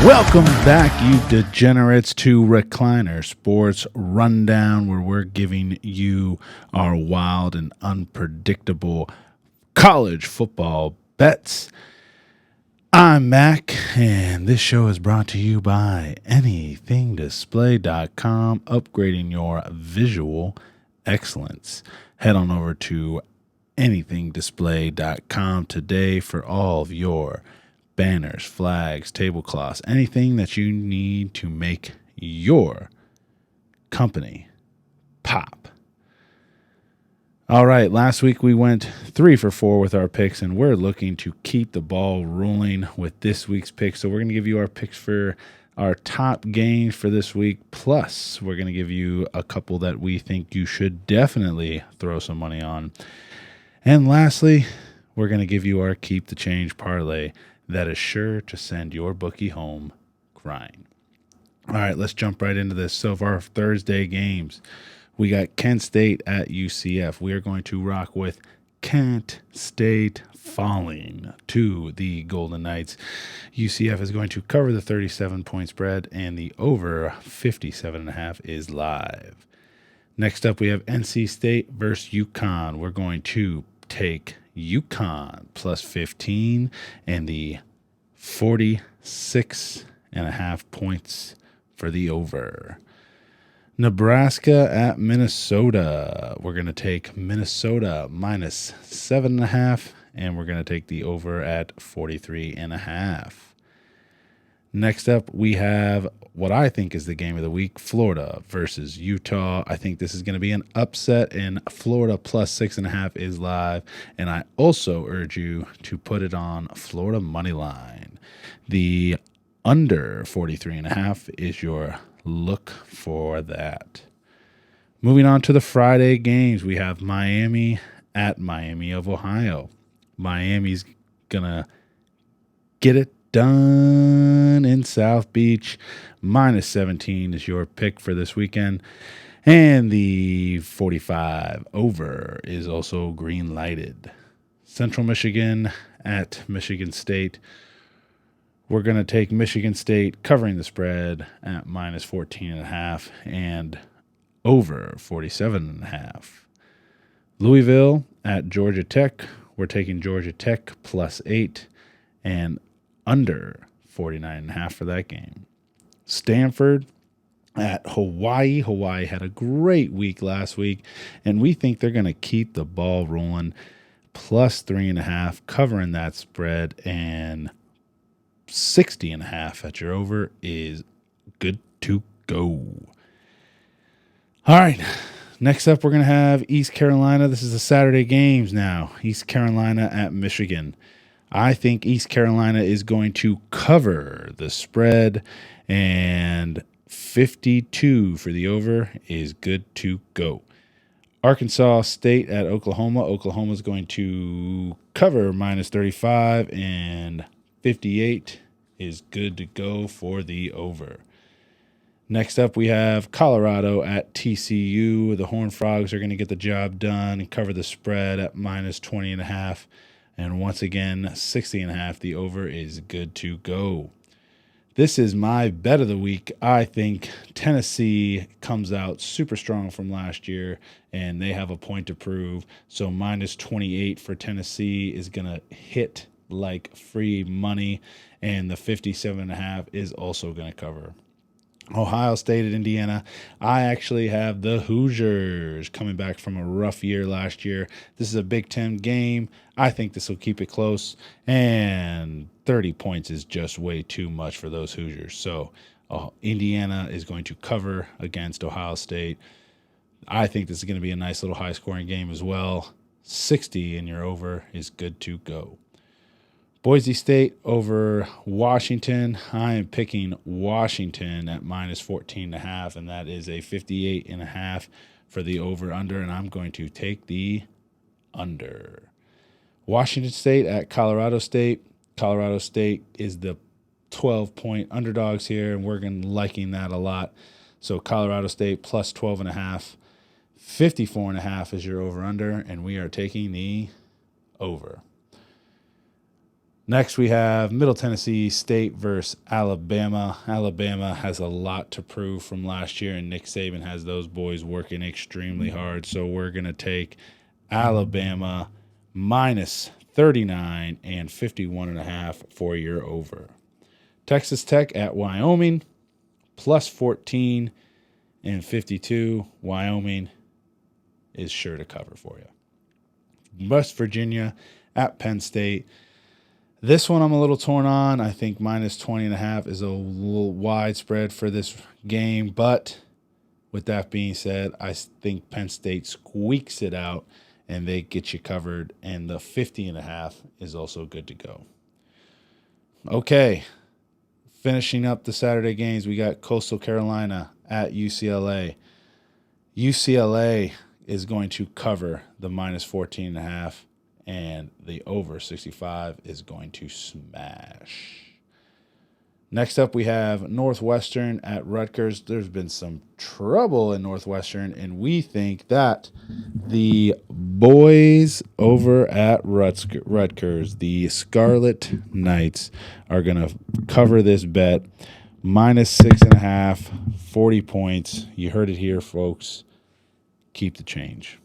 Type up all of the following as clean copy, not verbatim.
Welcome back, you degenerates, to Recliner Sports Rundown, where we're giving you our wild and unpredictable college football bets. I'm Mac, and this show is brought to you by anythingdisplay.com, upgrading your visual excellence. Head on over to anythingdisplay.com today for all of your banners, flags, tablecloths, anything that you need to make your company pop. All right, last week we went 3 for 4 with our picks, and we're looking to keep the ball rolling with this week's picks. So we're going to give you our picks for our top games for this week, plus we're going to give you a couple that we think you should definitely throw some money on. And lastly, we're going to give you our Keep the Change parlay that is sure to send your bookie home crying. All right, let's jump right into this. So for our Thursday games, we got Kent State at UCF. We are going to rock with Kent State falling to the Golden Knights. UCF is going to cover the 37-point spread, and the over 57.5 is live. Next up, we have NC State versus UConn. We're going to take UConn plus 15 and the 46.5 points for the over. Nebraska at Minnesota. We're going to take Minnesota minus 7.5, and we're going to take the over at 43.5. Next up, we have what I think is the game of the week, Florida versus Utah. I think this is going to be an upset, and Florida plus 6.5 is live. And I also urge you to put it on Florida money line. The under 43.5 is your look for that. Moving on to the Friday games, we have Miami at Miami of Ohio. Miami's going to get it done in South Beach. Minus 17 is your pick for this weekend. And the 45 over is also green lighted. Central Michigan at Michigan State. We're going to take Michigan State covering the spread at minus 14.5 and over 47.5. Louisville at Georgia Tech. We're taking Georgia Tech plus 8 and under 49.5 for that game. Stanford at Hawaii. Hawaii had a great week last week, and we think they're going to keep the ball rolling. Plus 3.5, covering that spread, and 60.5 at your over is good to go. All right, next up we're going to have East Carolina. This is the Saturday games now. East Carolina at Michigan. I think East Carolina is going to cover the spread, and 52 for the over is good to go. Arkansas State at Oklahoma. Oklahoma is going to cover minus 35, and 58 is good to go for the over. Next up, we have Colorado at TCU. The Horned Frogs are going to get the job done and cover the spread at minus 20.5. And once again, 60.5. The over is good to go. This is my bet of the week. I think Tennessee comes out super strong from last year, and they have a point to prove. So minus 28 for Tennessee is going to hit like free money, and the 57.5 is also going to cover. Ohio State at Indiana. I actually have the Hoosiers coming back from a rough year last year. This is a Big Ten game. I think this will keep it close, and 30 points is just way too much for those Hoosiers. So Indiana is going to cover against Ohio State. I think this is going to be a nice little high-scoring game as well. 60 in your over is good to go. Boise State over Washington. I am picking Washington at minus 14.5, and that is a 58.5 for the over-under, and I'm going to take the under. Washington State at Colorado State. Colorado State is the 12-point underdogs here, and we're liking that a lot. So Colorado State plus 12.5. 54.5 is your over-under, and we are taking the over. Next, we have Middle Tennessee State versus Alabama. Alabama has a lot to prove from last year, and Nick Saban has those boys working extremely hard. So we're going to take Alabama minus 39 and 51.5 for your over. Texas Tech at Wyoming plus 14 and 52. Wyoming is sure to cover for you. West Virginia at Penn State. This one I'm a little torn on. I think minus 20.5 is a little widespread for this game. But with that being said, I think Penn State squeaks it out and they get you covered. And the 50.5 is also good to go. Okay. Finishing up the Saturday games, we got Coastal Carolina at UCLA. UCLA is going to cover the minus 14.5. And the over 65 is going to smash. Next up, we have Northwestern at Rutgers. There's been some trouble in Northwestern, and we think that the boys over at Rutgers, the Scarlet Knights, are going to cover this bet. Minus 6.5, 40 points. You heard it here, folks. Keep the change.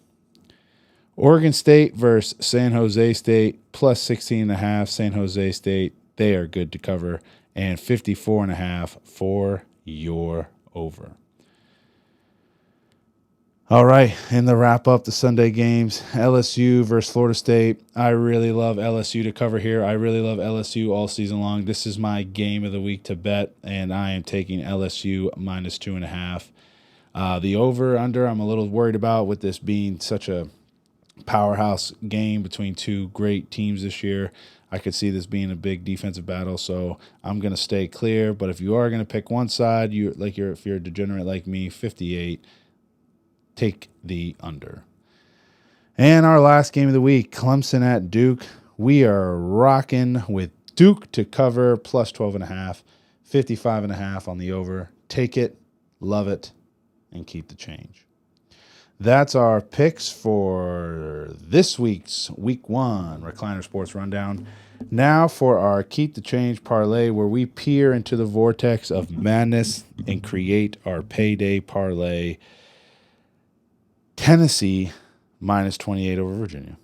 Oregon State versus San Jose State, plus 16.5. San Jose State, they are good to cover. And 54.5 for your over. All right, and to wrap up the Sunday games, LSU versus Florida State. I really love LSU to cover here. I really love LSU all season long. This is my game of the week to bet, and I am taking LSU minus 2.5. The over-under I'm a little worried about with this being such a powerhouse game between two great teams this year. I could see this being a big defensive battle, so I'm going to stay clear. But if you are going to pick one side, if you're a degenerate like me, 58, take the under. And our last game of the week, Clemson at Duke. We are rocking with Duke to cover plus 12.5, 55.5 on the over. Take it, love it, and keep the change. That's our picks for this week's Week 1 Recliner Sports Rundown. Now for our Keep the Change parlay, where we peer into the vortex of madness and create our payday parlay. Tennessee, minus 28 over Virginia.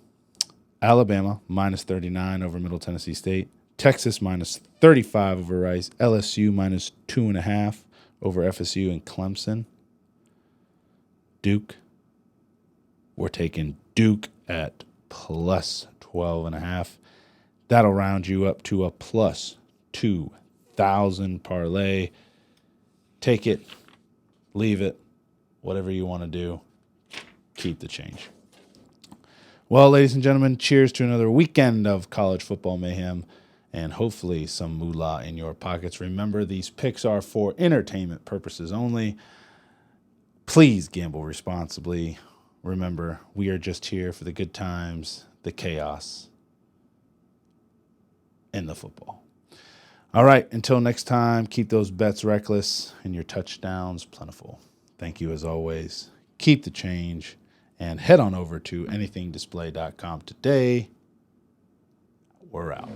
Alabama, minus 39 over Middle Tennessee State. Texas, minus 35 over Rice. LSU, minus 2.5 over FSU and Clemson. Duke. We're taking Duke at plus 12.5. That'll round you up to a plus 2,000 parlay. Take it, leave it, whatever you want to do. Keep the change. Well, ladies and gentlemen, cheers to another weekend of college football mayhem and hopefully some moolah in your pockets. Remember, these picks are for entertainment purposes only. Please gamble responsibly. Remember, we are just here for the good times, the chaos, and the football. All right, until next time, keep those bets reckless and your touchdowns plentiful. Thank you as always. Keep the change and head on over to anythingdisplay.com today. We're out.